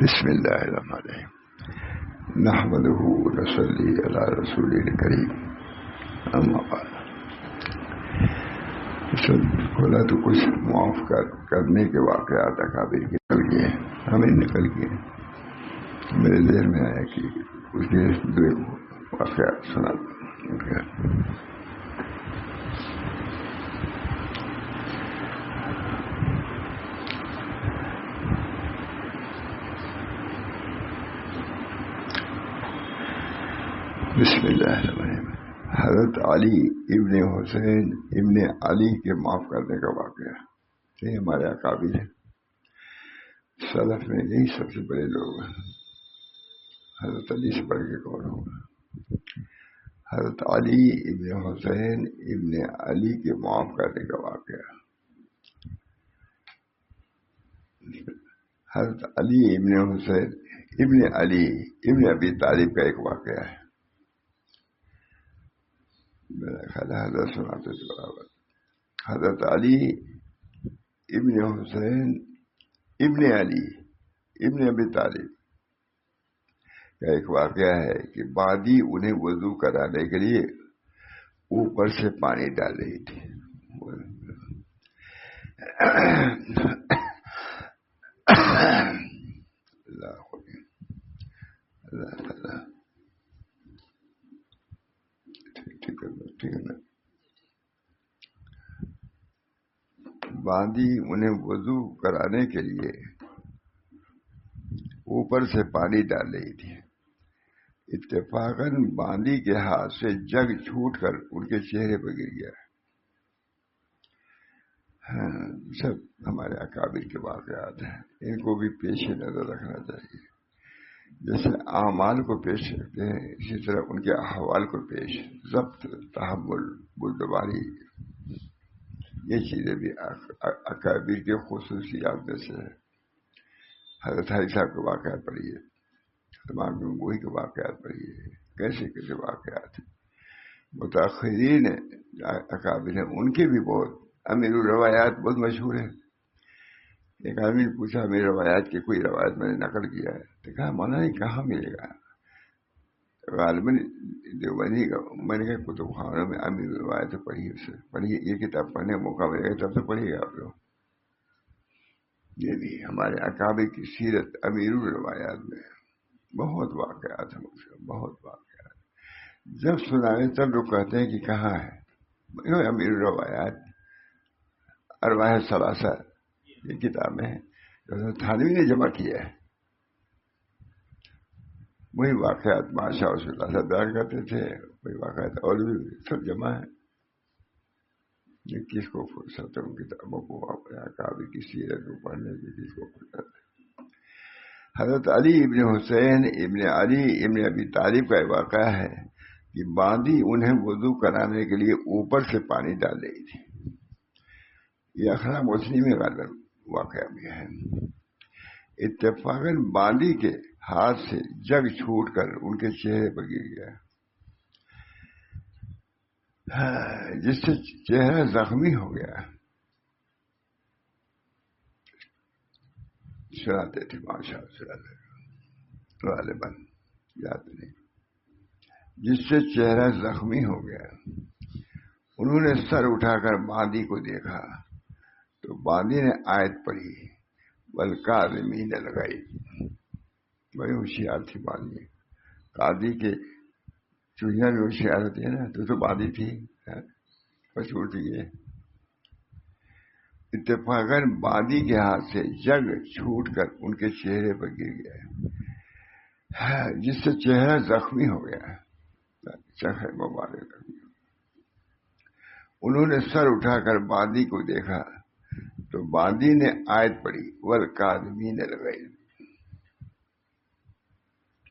بسم اللہ الرحمن الرحیم نحمدہ ونصلی علی رسول کریم اما بعد۔ کھولا تو کچھ معاف کرنے کے واقعات اکابر کے نکل گئے، ہمیں نکل گئے۔ میرے ذہن میں آیا کہ اس کے دو واقعات سنا۔ بسم اللہ الرحمن الرحیم۔ حضرت علی ابن حسین ابن علی کے معاف کرنے کا واقعہ، یہ ہمارے اکابر ہیں، سلف میں یہی سب سے بڑے لوگ ہیں۔ حضرت علی سے بڑھ کے کون ہوگا؟ حضرت علی ابن حسین ابن علی کے معاف کرنے کا واقعہ۔ حضرت علی ابن حسین ابن علی ابن ابی طالب کا ایک واقعہ ہے، میرا خیال ہے حضرت سناتے تھے برابر۔ حضرت علی ابن حسین ابن علی ابن ابی طالب کا ایک واقعہ ہے کہ بادی انہیں وضو کرانے کے لیے اوپر سے پانی ڈال رہی تھی۔ باندی انہیں وضو کرانے کے لیے اوپر سے پانی ڈال رہی تھی۔ اتفاقاً باندی کے ہاتھ سے جگ چھوٹ کر ان کے چہرے پر گر گیا۔ سب ہمارے اکابر کے واقعات ہیں، ان کو بھی پیش نظر رکھنا چاہیے۔ جیسے اعمال کو پیش رکھتے ہیں، اسی طرح ان کے احوال کو پیش، ضبط، تحمل، بردباری، یہ چیزیں بھی اکابر کے خصوصیات میں سے ہے۔ حضرت علی صاحب کے واقعات پڑھیے، تمام گنگوئی کے واقعات پڑھیے، کیسے کیسے واقعات ہیں۔ متاخرین اکابر ہیں، ان کے بھی بہت امیر الروایات بہت مشہور ہیں۔ ایک آدمی نے پوچھا امیر روایات کی کوئی روایت میں نے نقل کیا ہے، تو کہا مولانا یہ کہاں ملے گا؟ غالباً دیوبندی کا، میں نے کہا کتب خانوں میں امیر روایت پڑھیے، یہ کتاب پڑھنے کا موقع ملے گا تب سے پڑھیے گا آپ لوگ۔ یہ بھی ہمارے اکابر کی سیرت امیر الروایات میں بہت واقعات ہیں، بہت واقعات۔ جب سنائے تب لوگ کہتے ہیں کہ کہاں ہے امیر الروایات، ارواح ثلاثہ، یہ کتابیں ہیں جو تھانوی نے جمع کیا ہے۔ وہی واقعات بادشاہ اس میں بیان کرتے تھے، وہی واقعات اور بھی سب جمع ہے۔ یہ کس کو فرصت ہے ان کتابوں کو اپنے اکابر کی سیرت کو پڑھنے کی، کس کو فرصت ہے؟ حضرت علی ابن حسین ابن علی ابن ابی طالب کا واقعہ ہے کہ باندی انہیں وضو کرانے کے لیے اوپر سے پانی ڈال رہی تھی۔ یہ اخلاق مسلم میں غالباً واقعہ بھی ہے۔ اتفاقاً باندی کے ہاتھ سے جگ چھوٹ کر ان کے چہرے پر گر گیا، جس سے چہرہ زخمی ہو گیا۔ سناتے تھے ماشاء غالباً یاد نہیں، جس سے چہرہ زخمی ہو گیا۔ انہوں نے سر اٹھا کر باندی کو دیکھا تو باندی نے آیت پڑھی، والکاظمین الغیظ۔ بڑی ہوشیار تھی باندی، قاضی کے چڑیاں بھی ہوشیار ہوتی ہے نا، تو باندی تھی، مشہور تھی یہ۔ اتفاقاً باندی کے ہاتھ سے جگ چھوٹ کر ان کے چہرے پر گر گیا، جس سے چہرہ زخمی ہو گیا، چہرہ مبارک۔ انہوں نے سر اٹھا کر باندی کو دیکھا تو باندی نے آیت پڑھی، والکاظمین الغیظ۔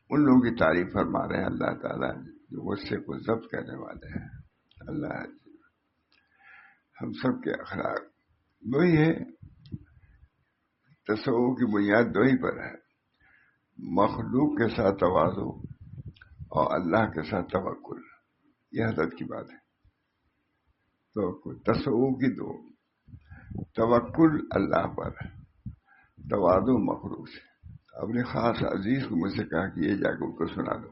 ان لوگوں کی تعریف فرما رہے ہیں اللہ تعالیٰ جو غصے کو ضبط کرنے والے ہیں۔ اللہ ہم سب کے اخلاق دو ہی ہے، تصوف کی بنیاد دو ہی پر ہے، مخلوق کے ساتھ تواضع اور اللہ کے ساتھ توکل۔ یہ حضرت کی بات ہے۔ تصوف کی دو، توکل اللہ پر، تواضع مخلوق سے، اپنے خاص عزیز کو مجھ سے کہا کہ یہ جا کے ان کو سنا دو.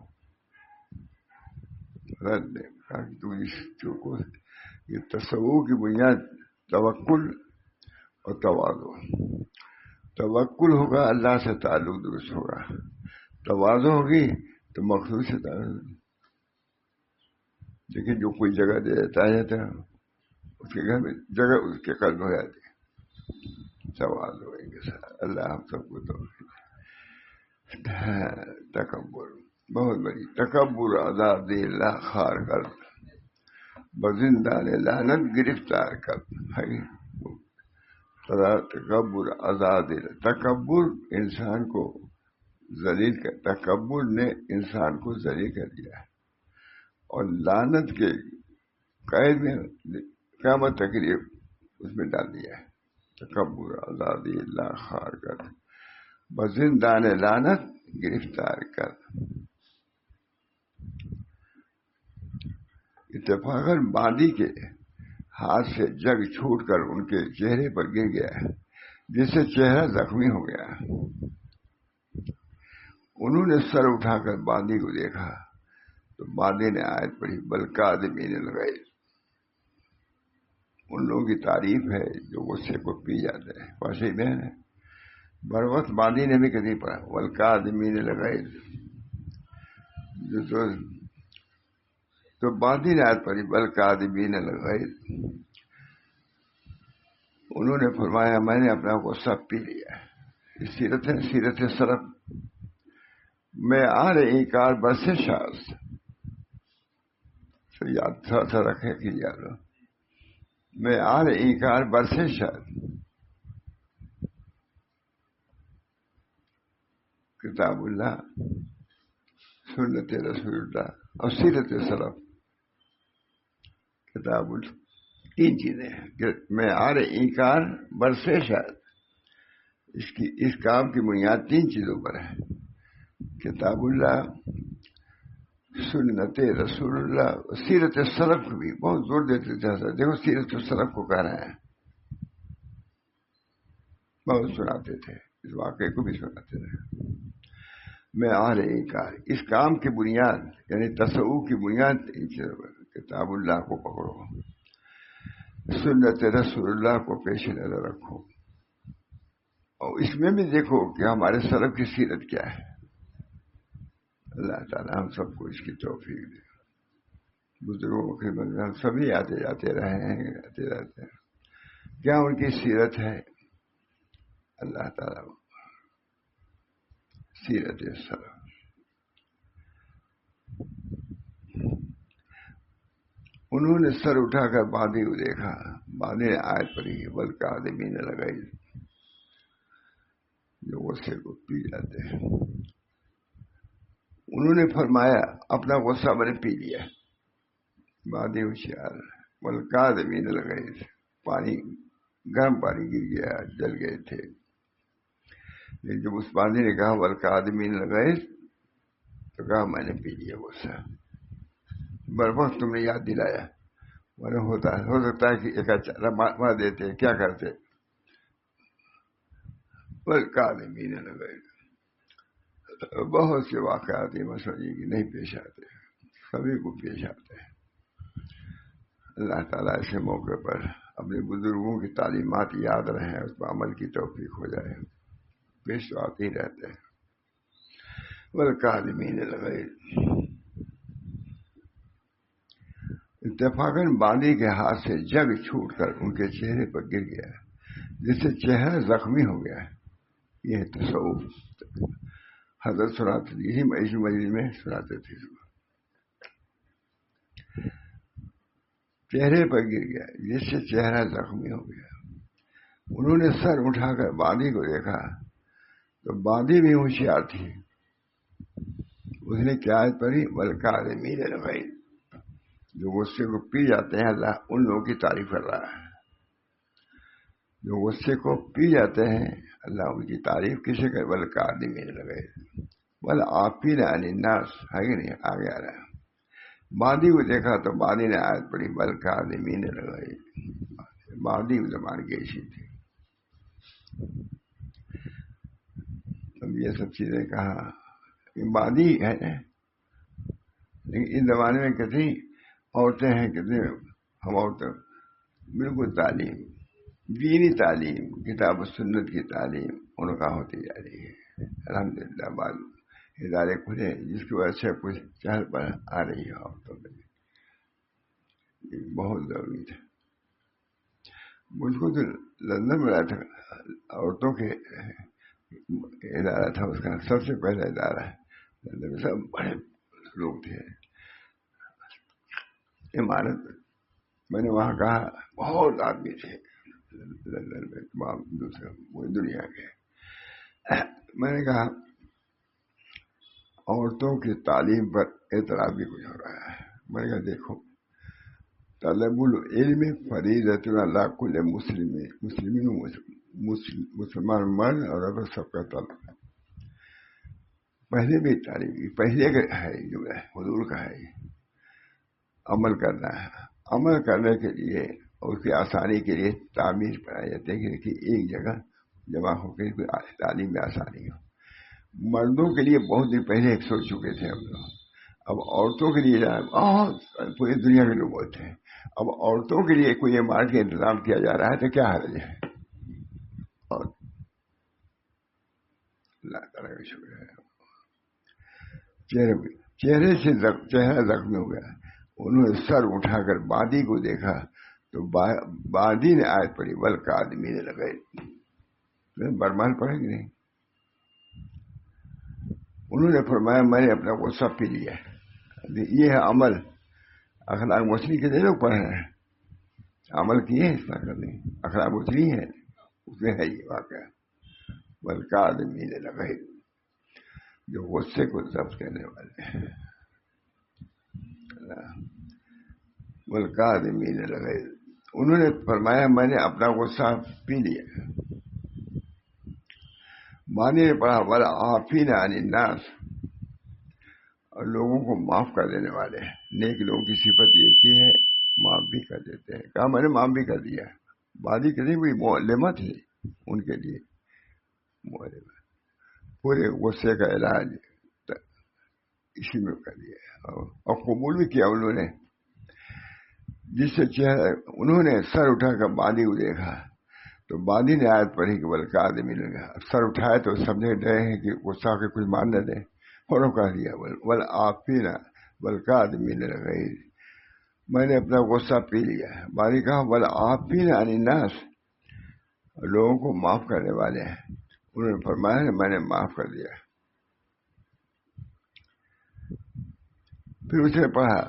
رد نے کہا کہ تو اس کو یہ تصور کی بنیاد توکل اور تواضع. توکل ہوگا اللہ سے تعلق درست ہوگا, تواضع ہوگی تو مخلوق سے تعلق. لیکن جو کوئی جگہ دے دیتا ہے اس کے گھر میں جگہ اس کے قلب ہو جاتی ہے. تواضع ہوئیں گے سر. اللہ ہم سب کو توفیق. تکبر بہت بڑی تکبر آزاد اللہ خار کر بزندان لعنت گرفتار کر ہے. تکبر آزاد تکبر انسان کو ذلیل کر, تکبر نے انسان کو ذلیل کر دیا ہے اور لعنت کے قید میں قیامت تقریب اس میں ڈال دیا ہے. تکبر آزادی اللہ خار کر بزندان لعنت گرفتار کر. اتفاقاً باندی کے ہاتھ سے جگ چھوٹ کر ان کے چہرے پر گر گیا ہے, جس سے چہرہ زخمی ہو گیا. انہوں نے سر اٹھا کر باندی کو دیکھا تو باندی نے آیت پڑھی بلقادمین الغیظ. ان لوگوں کی تعریف ہے جو غصے کو پی جاتے ہیں. ویسے میں نے بر وقت باندی نے بھی کبھی پڑھا والقادمین الغیظ, تو باندی نے آیت پڑھی والقادمین الغیظ. انہوں نے فرمایا میں نے اپنا غصہ پی لیا. سیرت ہے, سیرت سلف. میں آ رہی کار برس شاز یاد تھا رکھے کہ یاد ہو. میں آ رہی کار برس شاز کتاب اللہ, سنت رسول اللہ اور سیرت سلف. کتاب تین چیزیں ہیں. میں آ رہی کار برس شاز, اس کام کی بنیاد تین چیزوں پر ہے. کتاب اللہ, سنت رسول اللہ, سیرت سلف کو بھی بہت زور دیتے تھے. دیکھو سیرت سلف کو کہہ رہے ہیں, بہت سناتے تھے, اس واقعے کو بھی سناتے تھے. میں آ رہی کار, اس کام کی بنیاد یعنی تصوف کی بنیاد کتاب اللہ کو پکڑو, سنت رسول اللہ کو پیش نظر رکھو, اور اس میں بھی دیکھو کہ ہمارے سلف کی سیرت کیا ہے. اللہ تعالیٰ ہم سب کو اس کی توفیق دے. بزرگوں کے ہم سبھی آتے جاتے رہے ہیں, آتے رہتے ہیں. کیا ان کی سیرت ہے؟ اللہ تعالیٰ سیرت سلف. انہوں نے سر اٹھا کر باندی کو دیکھا. باندی نے آیت پڑھی والقادمین الغیظ, جو غصے کو پی جاتے ہیں. انہوں نے فرمایا اپنا غصہ میں نے پی لیا. باندی ہوشیار. والقادمین الغیظ, پانی گرم پانی گر گیا, جل گئے تھے. لیکن جب اس باندی نے کہا والقادمین الغیظ تو کہا میں نے پی لیا غصہ. بر وقت تم نے یاد دلایا. ورنہ ہو سکتا ہے کہ ایک اچھا مار دیتے, کیا کرتے. والقادمین الغیظ. بہت سے واقعات مسئلے کی نہیں پیش آتے, سبھی کو پیش آتے ہیں. اللہ تعالیٰ ایسے موقع پر اپنے بزرگوں کی تعلیمات یاد رہیں, اس پر عمل کی توفیق ہو جائے. پیش تو آتے ہی رہتے ہیں. والقادمین الغیظ. اتفاقاً باندی کے ہاتھ سے جگ چھوٹ کر ان کے چہرے پر گر گیا, جس سے چہرہ زخمی ہو گیا. یہ تصوف حضرت سناتے تھے, یہی مجلس میں سناتے تھے. چہرے پر گر گیا جس سے چہرہ زخمی ہو گیا. انہوں نے سر اٹھا کر باندی کو دیکھا تو باندی بھی ہوشیار تھی. اس نے کیا پڑھی والقادمین الغیظ, جو غصے کو پی جاتے ہیں. اللہ ان لوگوں کی تعریف کر رہا ہے جو غصے کو پی جاتے ہیں. اللہ ان کی تعریف کسے کر والقادمین الغیظ والعافین عن الناس, ہے کہ نہیں, آگے آ رہا ہے. باندی کو دیکھا تو باندی نے آیت پڑھی والقادمین الغیظ. باندی زبان کی ایسی تھی. اب یہ سب چیزیں کہا یہ مادی ہے نا. لیکن اس زمانے میں کتنی عورتیں ہیں, کتنے ہم عورتیں بالکل تعلیم, دینی تعلیم, کتاب و سنت کی تعلیم ان کا ہوتی جا رہی ہے. الحمدللہ بعض ادارے کھلے جس کی وجہ سے کچھ چہل پہل آ رہی ہے عورتوں میں. بہت ضروری تھا. مجھ کو تو لندن میں رہا تھا, عورتوں کے ادارہ تھا اس کا, سب سے پہلا ادارہ لندن میں. سب بڑے لوگ تھے, عمارت میں نے وہاں کہا بہت آدمی تھے لندن میں, تمام دوسرے پوری دنیا کے. میں نے کہا عورتوں کی تعلیم پر اعتراض بھی کچھ ہو رہا ہے. میں نے کہا دیکھو, طلب العلم فریضۃ علی کل مسلمان مرد اور عورت سب کا طلب ہے. پہلے بھی تعلیم کی پہلے کا ہے جو ہے حضور کا ہے, عمل کرنا ہے. عمل کرنے کے لیے اور اس کی آسانی کے لیے تعمیر بنائی جاتی ہے کہ ایک جگہ جمع ہو کے تعلیم میں آسانی ہو. مردوں کے لیے بہت دن پہلے سوچ چکے تھے ہم لوگ. اب عورتوں کے لیے بہت پوری دنیا کے لوگ ہوتے ہیں. اب عورتوں کے لیے کوئی عمارت کا انتظام کیا جا رہا ہے تو کیا حرج ہے. اور اللہ تعالیٰ کا شکر ہے. چہرہ زخمی ہو گیا. انہوں نے سر اٹھا کر بادی کو دیکھا تو بادی نے آیت پڑھی بلکہ آدمی نے لگے. برمان پڑے گی نہیں. انہوں نے فرمایا میں نے اپنا غصہ پی لیا. یہ ہے عمل. اخلاق مچھلی کے لیے لوگ پڑھ رہے ہیں, عمل کیے اس طرح کرنے. اخلاق مچھلی ہے اس میں ہے یہ واقعہ بلکہ آدمی نے لگے, جو غصے کو ضبط کرنے والے ہیں. بلکہ آدمی نے لگے. انہوں نے فرمایا میں نے اپنا غصہ پی لیا. معنی نے پڑھا والعافین عن الناس, اور لوگوں کو معاف کر دینے والے. نیک لوگوں کی صفت یہ کی ہے معاف بھی کر دیتے ہیں. کہا میں نے معاف بھی کر دیا. بادی کتنی کوئی معلمہ تھی ان کے لیے, پورے غصے کا علاج اسی میں کر دیا اور قبول بھی کیا انہوں نے. جس سے چہرہ انہوں نے سر اٹھا کر بادی کو دیکھا تو بادی نے آیت پڑھی کہ بلکہ آدمی لگا. سر اٹھائے تو سمجھے ڈرے ہیں کہ غصہ کے کچھ مان نہ دے, اور کہہ دیا والعافین بلکہ آدمی نے لگائی. میں نے اپنا غصہ پی لیا. بادی کہا والعافین عن الناس, لوگوں کو معاف کرنے والے ہیں. انہوں نے فرمایا میں نے معاف کر دیا. پھر اس نے پڑھا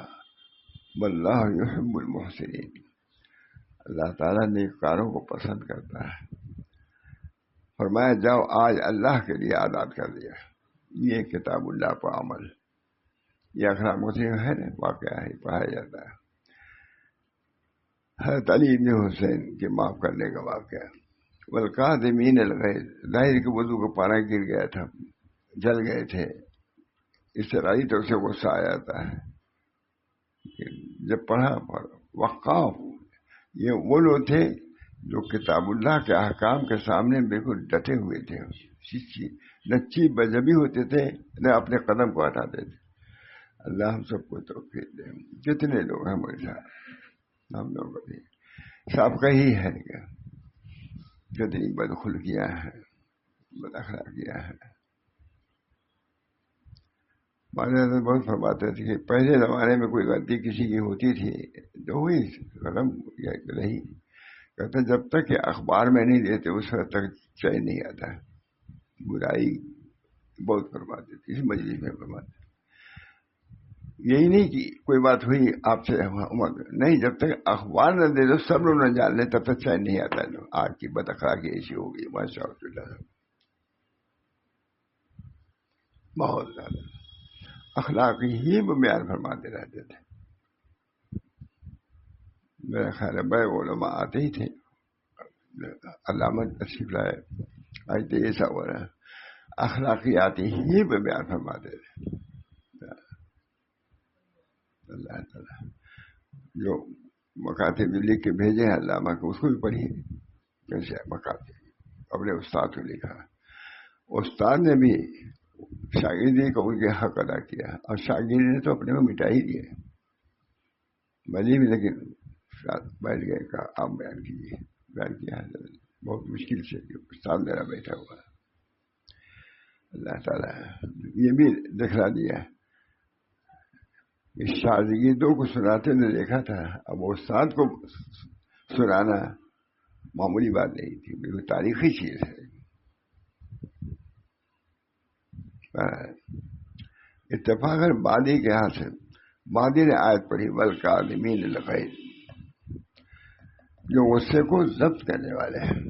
واللہ یحب المحسنین, اللہ تعالیٰ نیککاروں کو پسند کرتا ہے. فرمایا جاؤ آج اللہ کے لیے آزاد کر دیا. یہ کتاب اللہ پر عمل, یہ اخلاق مسلم ہے نا, واقعہ ہے, پڑھایا جاتا ہے. حضرت علی بن حسین کے معاف کرنے کا واقعہ. والکاظمین الغیظ, ظاہر کے وضو کا پانی گر گیا تھا, جل گئے تھے, اس سے رائی تو اسے غصہ آ جاتا ہے. جب پڑھا وقاف, یہ وہ لوگ تھے جو کتاب اللہ کے احکام کے سامنے بالکل ڈٹے ہوئے تھے. نہ چیز بجبی ہوتے تھے نہ اپنے قدم کو ہٹاتے تھے. اللہ ہم سب کو توفیق دے. جتنے لوگ ہیں ہمارے ساتھ, ہم لوگ بھی سب کا ہی ہے کیا, کتنی بدخلقیاں ہیں, بد اخلاقیاں ہیں. مانا بہت فرماتے تھے کہ پہلے زمانے میں کوئی غلطی کسی کی ہوتی تھی تو ہوئی ختم یا رہی. کہتے جب تک کہ اخبار میں نہیں دیتے اس وقت تک چین نہیں آتا. برائی بہت فرماتے تھے, اس مجلس میں فرماتے. یہی نہیں کہ کوئی بات ہوئی آپ سے نہیں, جب تک اخبار نہ دے دو سب لوگ نہ جان لیں تب تک چین نہیں آتا. آج کی بد اخلاقی ایسی ہو گئی ماشاء اللہ, بہت زیادہ اخلاق ہی وہ بیان فرماتے رہتے تھے. میرا خیال ہے بڑے علماء آتے ہی تھے, علامہ تشریف لائے, آج تو ایسا ہو رہا ہے, اخلاقیات ہی وہ بیان فرماتے تھے. اللہ تعالیٰ جو مکاتب لکھ کے بھیجے ہیں علامہ کو, اس کو بھی پڑھیے کیسے مکاتب اپنے استاد کو لکھا. استاد نے بھی شاگردی کو ان کے حق ادا کیا اور شاگرد نے تو اپنے کو مٹا ہی دیا بھلی بھی، لیکن بیٹھ گئے کہا آپ بیان کیجیے. بیان کیا حضرت بہت مشکل سے کہ استاد میرا بیٹھا ہوا. اللہ تعالیٰ یہ بھی دکھلا دیا کہ شاگردوں کو سناتے نے دیکھا تھا، اب استاد کو سنانا معمولی بات نہیں تھی، بالکل تاریخی چیز ہے. اتفاقاً بادی کے ہاتھ سے بادی نے آیت پڑھی والکاظمین الغیظ، جو غصے کو ضبط کرنے والے ہیں.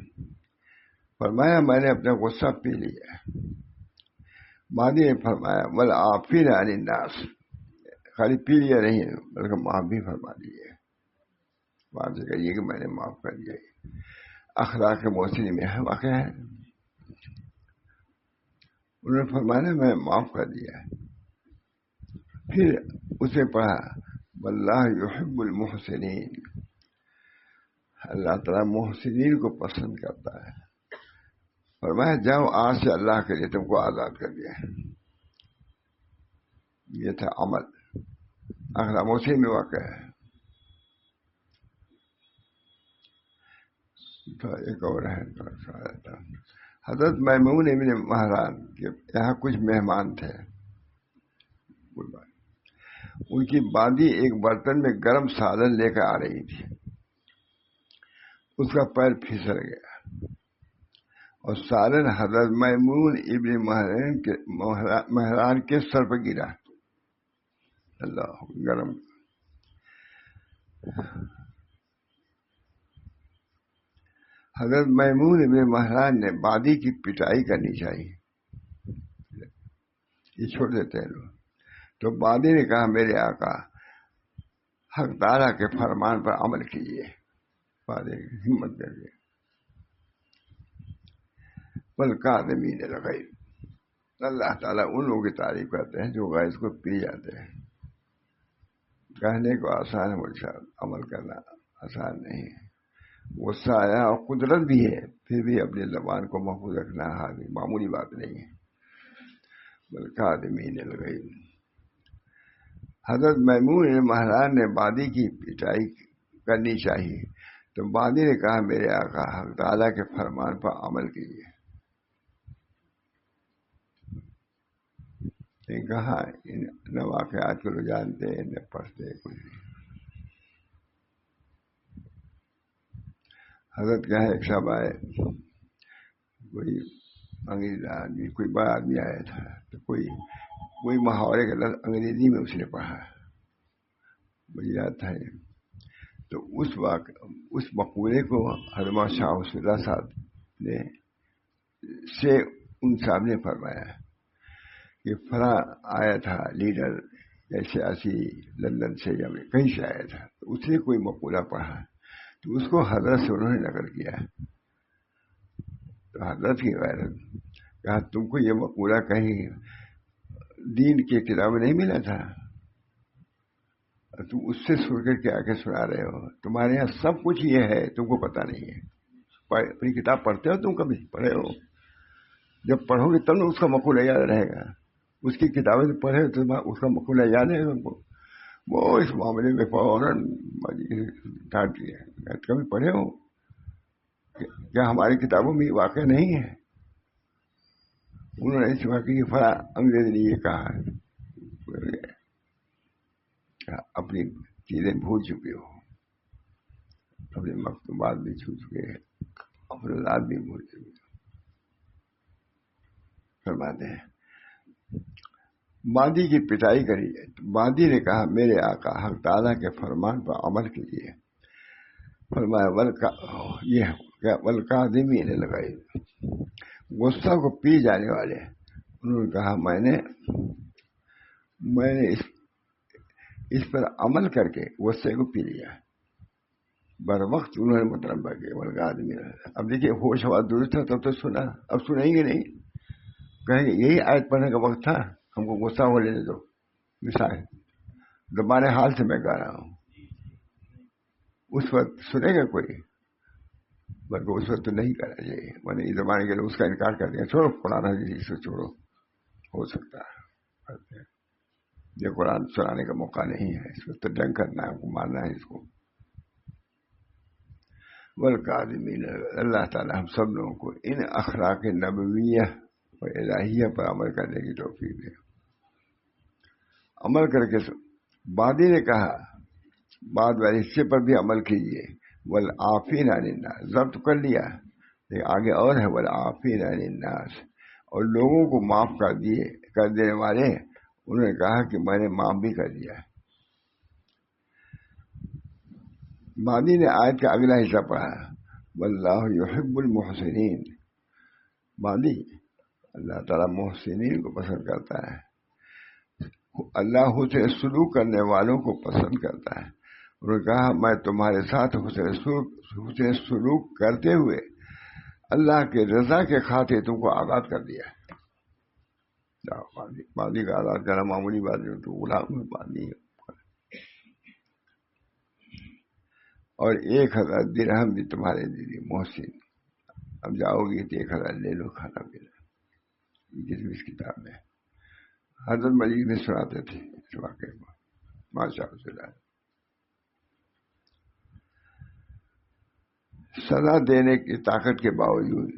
فرمایا میں نے اپنا غصہ پی لیا. بادی نے فرمایا والعافین عن الناس، خالی پی لیا نہیں ہے بلکہ معاف بھی فرما دیے. بات سے کہیے کہ میں نے معاف کر دیا. اخلاق محسنی میں واقع ہے، انہوں نے فرمایا میں معاف کر دیا. پھر اسے پڑھا واللہ یحب المحسنین، اللہ تعالیٰ محسنین کو پسند کرتا ہے. فرمایا جاؤ آج سے اللہ کے لیے تم کو آزاد کر دیا. یہ تھا عمل، اخلاق محسنی میں واقع ہے. تو ایک اور ہے حضرت میمون ابن مہران کے یہاں کچھ مہمان تھے. ان کی بادی ایک برتن میں گرم سالن لے کر آ رہی تھی. اس کا پیر پھسل گیا اور سالن حضرت میمون ابن مہران کے سر پر گرا. اللہ گرم. حضرت میمون ابن مہران نے بادی کی پٹائی کرنی چاہیے، یہ چھوڑ دیتے ہیں لوگ. تو بادی نے کہا میرے آقا حق تعالیٰ کے فرمان پر عمل کیجیے. بادی ہمت کر کے والکاظمین الغیظ، اللہ تعالیٰ ان لوگوں کی تعریف کرتے ہیں جو غیظ کو پی جاتے ہیں. کہنے کو آسان ہے مجھے، عمل کرنا آسان نہیں ہے. غصہ آیا اور قدرت بھی ہے، پھر بھی اپنی زبان کو محفوظ رکھنا معمولی بات نہیں ہے. والکاظمین الغیظ. حضرت میمون مہران نے بادی کی پٹائی کرنی چاہیے، تو بادی نے کہا میرے آقا حق تعالیٰ کے فرمان پر عمل کیجیے. کہا نہ واقعات کو جانتے نہ پڑھتے کچھ نہیں. حضرت کیا ہے ایک صاحب آئے، کوئی انگریز آدمی، کوئی بڑا آدمی آیا تھا، تو کوئی محاورے کا لفظ انگریزی میں اس نے پڑھا، مجھے یاد تھا. تو اس مقولے کو حضرت شاہ حسین اللہ صاحب نے سے ان صاحب نے فرمایا کہ فلاں آیا تھا لیڈر یا سیاسی لندن سے یا کہیں سے آیا تھا، تو اس نے کوئی مقولہ پڑھا تو اس کو حضرت سے انہوں نے نقل کیا. تو حضرت کی غیرت کہا تم کو یہ مقولہ کہیں دین کی کتاب میں نہیں ملا تھا، تم اس سے سن کر کے آ کے سنا رہے ہو. تمہارے یہاں سب کچھ یہ ہے، تم کو پتہ نہیں ہے. اپنی کتاب پڑھتے ہو؟ تم کبھی پڑھے ہو؟ جب پڑھو گے تب نہ اس کا مقولہ یاد رہے گا. اس کی کتابیں تو پڑھے تو اس کا مقولہ یاد ہے تم کو. وہ اس معاملے میں فوراً ڈانٹ دیا. کبھی پڑھے ہو؟ کیا ہماری کتابوں میں واقع نہیں ہے؟ انہوں نے اس واقعے کی فلاں انگریز نے یہ کہا ہے. اپنی چیزیں بھول چکے ہو، اپنے مکتوبات بھی چھو چکے ہیں، اپنے ذات بھی بھول چکے. فرماتے ہیں بادی کی پٹائی کری ہے. بادی نے کہا میرے آقا حق تعالیٰ کے فرمان پر عمل کیجیے. فرمایا والکاظمین الغیظ، غصہ کو پی جانے والے. انہوں نے کہا میں نے اس پر عمل کر کے غصے کو پی لیا. بر وقت انہوں نے مطالبہ کیا والکاظمین. اب دیکھیے ہوش ہوا درست تھا تب تو سنا، اب سنیں گے نہیں، کہیں گے یہی آیت پڑھنے کا وقت تھا، ہم کو غصہ ہو لینے دو. مثال زبان حال سے میں کہہ رہا ہوں، اس وقت سنے گا کوئی؟ بلکہ اس وقت تو نہیں کرنا چاہیے. میں نے اس زمانے کے لیے اس کا انکار کر دیا, چھوڑو قرآن حدیث سے چھوڑو, ہو سکتا ہے یہ قرآن سنانے کا موقع نہیں ہے, اس وقت جنگ کرنا ہے, کو مارنا ہے اس کو. والکاظمین, اللہ تعالیٰ ہم سب لوگوں کو ان اخلاق نبویہ و الہیہ پر عمل کرنے کی توفیق دے. عمل کر کے بعد نے کہا, بعد والے حصے پر بھی عمل کیجیے. والعافین عن الناس, ضبط کر لیا, لیکن آگے اور ہے والعافین عن الناس, اور لوگوں کو معاف کر دینے والے. انہوں نے کہا کہ میں نے معاف بھی کر دیا. مادی نے آیت کا اگلا حصہ پڑھا, واللہ یحب المحسنین. مادی, اللہ تعالیٰ محسنین کو پسند کرتا ہے, اللہ حسن سلوک کرنے والوں کو پسند کرتا ہے. انہوں نے کہا میں تمہارے ساتھ حسن سلوک کرتے ہوئے اللہ کے رضا کے خاطر تم کو آزاد کر دیا. مادی کا آزاد کرنا معمولی بات نہیں, تو غلام مادی ہے. اور 1000 درہم بھی تمہارے لیے محسن. اب جاؤ گی تو 1000 لے لو کھانا پینا. اس کتاب میں حضرت مجید میں سناتے تھے اس واقعے کو, ماشاء اللہ. سزا دینے کی طاقت کے باوجود,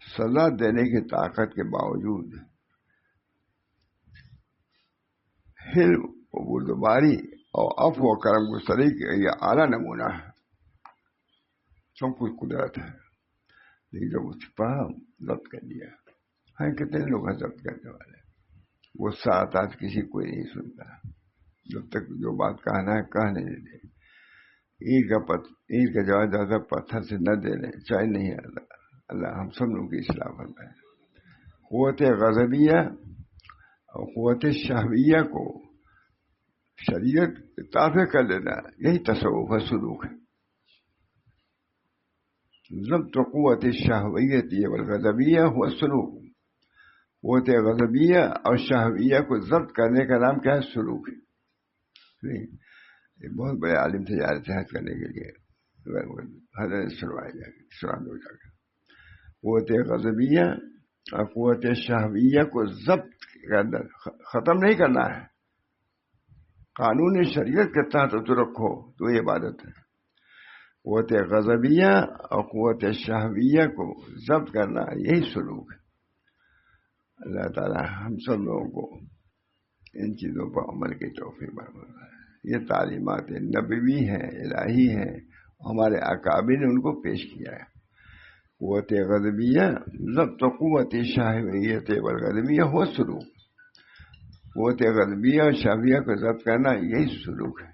سزا دینے کی طاقت کے باوجود حلم و بردباری اور عفو و کرم گزاری کا یہ اعلیٰ نمونہ ہے. سب کچھ قدرت ہے, لیکن جب اس پر ضبط کر دیا. ہاں کتنے لوگ ہیں ضبط کرنے والے, غصہ آتا ہے کسی کوئی نہیں سنتا, جب تک جو بات کہنا ہے کہنے دے. اینٹ کا جواب زیادہ پتھر سے نہ دے لیں, چاہے نہیں آتا. اللہ ہم سب لوگوں کی اصلاح فرمائے. قوت غضبیہ اور قوت شہویہ کو شریعت تابع کر لینا, یہی تصوف و سلوک ہے. ضبط قوت شہویت والغضبیہ ہوا سلوک. قوت غضبیہ اور شہویہ کو ضبط کرنے کا نام کیا ہے؟ سلوک ہے. ایک بہت بڑے عالم تھے جا رہے تھے حج کرنے کے لیے, حضرت سنوائے جا کے سنا دو جا کے. قوت غضبیہ اور قوت شہویہ کو ضبط کرنا, ختم نہیں کرنا ہے. قانون شریعت کے تحت تو رکھو تو یہ عبادت ہے. قوت غضبیہ اور قوت شہویہ کو ضبط کرنا یہی سلوک ہے. اللہ تعالی ہم سب لوگوں کو ان چیزوں پر عمل کی توفیق فرمائے. یہ تعلیمات نبوی ہیں, الہی ہیں, ہمارے اکابر نے ان کو پیش کیا ہے. قوت غضبیہ ضبط قوت شہویت والغضبیہ ہو سلوک. قوت غضبیہ اور شہویہ کو ضبط کرنا یہی سلوک ہے.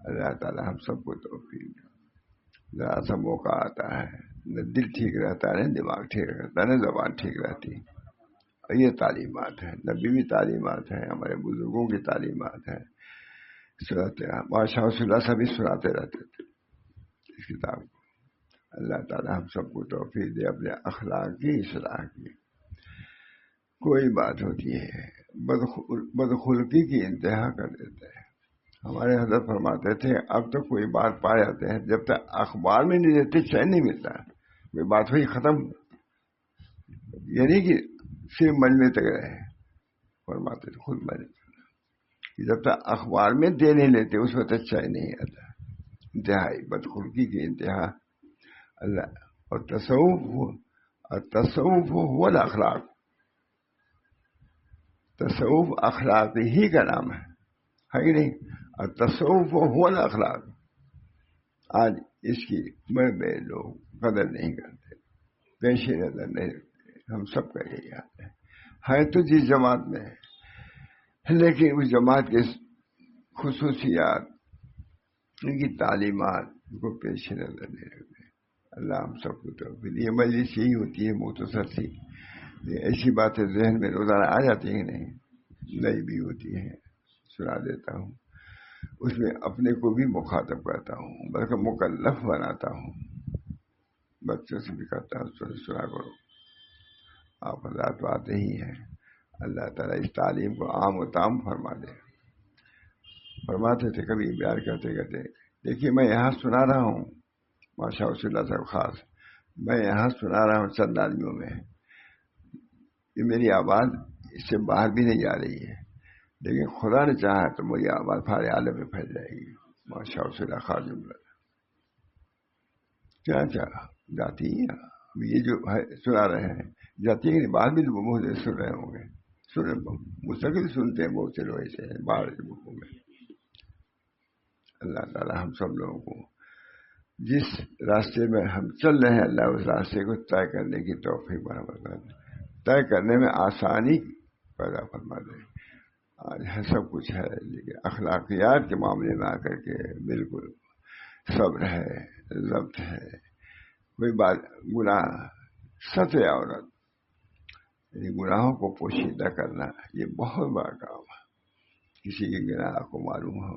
اللہ تعالی ہم سب کو توفیق دے. ذرا سا موقع آتا ہے, نہ دل ٹھیک رہتا ہے, نہ دماغ ٹھیک رہتا ہے, نہ زبان ٹھیک رہتی. اور یہ تعلیمات ہیں, نبوی تعلیمات ہیں, ہمارے بزرگوں کی تعلیمات ہیں. سناتے ہیں بادشاہ صلی اللہ سے بھی سناتے رہتے تھے اس کتاب کو. اللہ تعالیٰ ہم سب کو توفیق دے اپنے اخلاق کی اصلاح کی. کوئی بات ہوتی ہے بدخلقی کی انتہا کر دیتے ہیں. ہمارے حضرت فرماتے تھے اب تو کوئی بات پا جاتے ہیں, جب تک اخبار میں نہیں دیتے چین نہیں ملتا. کوئی بات ہوئی ختم, یعنی کہ صرف مجمع تک رہے. فرماتے تھے خود مجمع, جب تک اخبار میں دے نہیں لیتے اس وقت اچھا ہی نہیں آتا. انتہائی بدخلقی کی انتہا. اللہ اور تصوف ہوا الاخلاق. تصوف اخلاق ہی کا نام ہے کہ نہیں؟ اور تصوف ہوا الاخلاق. آج اس کی بڑے لوگ قدر نہیں کرتے, پیش نظر نہیں رکھتے. ہم سب کا یہی حال ہے تو جس جماعت میں ہے, لیکن اس جماعت کے خصوصیات, ان کی تعلیمات کو پیش نظر نہیں رکھتے. اللہ ہم سب کو توفیق دے. یہ مجلس یہی ہوتی ہے مختصر سی, ایسی باتیں ذہن میں روزانہ آ جاتی ہیں, نہیں نئی بھی ہوتی ہیں, سنا دیتا ہوں. اس میں اپنے کو بھی مخاطب کرتا ہوں, بلکہ مکلف بناتا ہوں. بچوں سے بھی کرتا ہوں سنا کرو, آپ حضرات تو آتے ہی ہیں. اللہ تعالیٰ اس تعلیم کو عام و تام فرما دے. فرماتے تھے کبھی بیان کرتے کرتے, دیکھیے میں یہاں سنا رہا ہوں, ماشاء اللہ صاحب خاص، میں یہاں سنا رہا ہوں چند آدمیوں میں، یہ میری آواز اس سے باہر بھی نہیں جا رہی ہے، لیکن خدا نے چاہا تو میری آواز سارے عالم میں پھیل جائے گی ماشاء اللہ خاص جملہ کیا جاتی ہے. یہ جو ہے سنا رہے ہیں جاتی ہے کہ بعد بھی لوگ بہت سن رہے ہوں گے، مستقل سنتے ہیں بہت سے لوگ ایسے ہیں باہر کے ملکوں میں. اللہ تعالیٰ ہم سب لوگوں کو جس راستے میں ہم چل رہے ہیں اللہ اس راستے کو طے کرنے کی توفیق برابر کر دے، طے کرنے میں آسانی پیدا فرما دے. آج ہے سب کچھ ہے لیکن اخلاقیات کے معاملے میں آ کر کے بالکل صبر ہے، ضبط ہے. کوئی بات گناہ سطح عورت یعنی گناہوں کو پوشیدہ کرنا یہ بہت بڑا کام ہے. کسی کے گناہ کو معلوم ہو.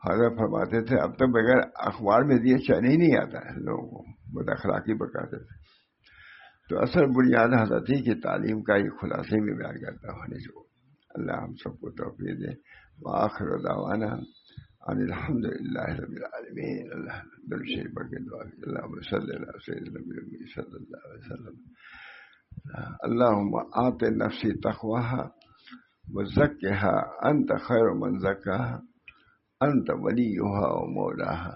حضرت فرماتے تھے اب تک بغیر اخبار میں دیے چین ہی نہیں آتا ہے لوگوں کو، بد اخلاقی بکاتے تھے. تو اصل بنیاد حضرت ہی کی تعلیم کا یہ خلاصے میں بیان کرتا ہونے جو اللہ ہم سب کو توفیق دے. وآخر دعوانا ان الحمد للہ رب العالمین. اللہ درود شریف پڑھ کے دعا کی. اللہم صلی علی سیدنا محمد صلی اللہ علیہ وسلم. اللہم آت نفسی تقواها وزکها انت خیر من زکاها انت ولیها ومولاها.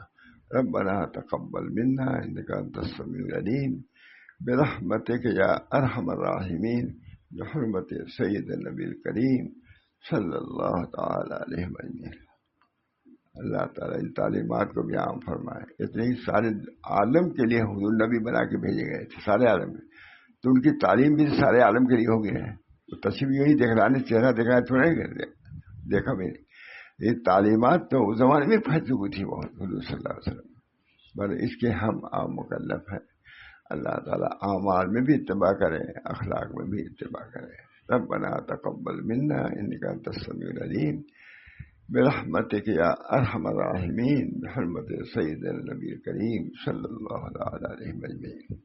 ربنا تقبل منا انك انت السميع العليم برحمتك يا ارحم الراحمين بحرمت سید النبی الکریم صلی اللہ تعالی علیہ وسلم. اللہ تعالیٰ ان تعلیمات کو بھی عام فرمائے. اتنے ہی سارے عالم کے لیے حضور نبی بنا کے بھیجے گئے تھے سارے عالم میں، تو ان کی تعلیم بھی سارے عالم کے لیے ہو گئی ہے. تو تصویر یہی دکھلانے چہرہ دکھانے تھوڑا ہی دیکھا میں نے. یہ تعلیمات تو اس زمانے میں پھیل چکی تھی بہت حضور صلی اللہ علیہ وسلم، پر اس کے ہم عام مکلف ہیں. اللہ تعالیٰ اعمال میں بھی اتباع کرے، اخلاق میں بھی اتباع کرے. ربنا تقبل منا انک انت السمیع العلیم برحمتک یا ارحم الراحمین بحرمت سید النبی الکریم صلی اللہ علیہ وسلم.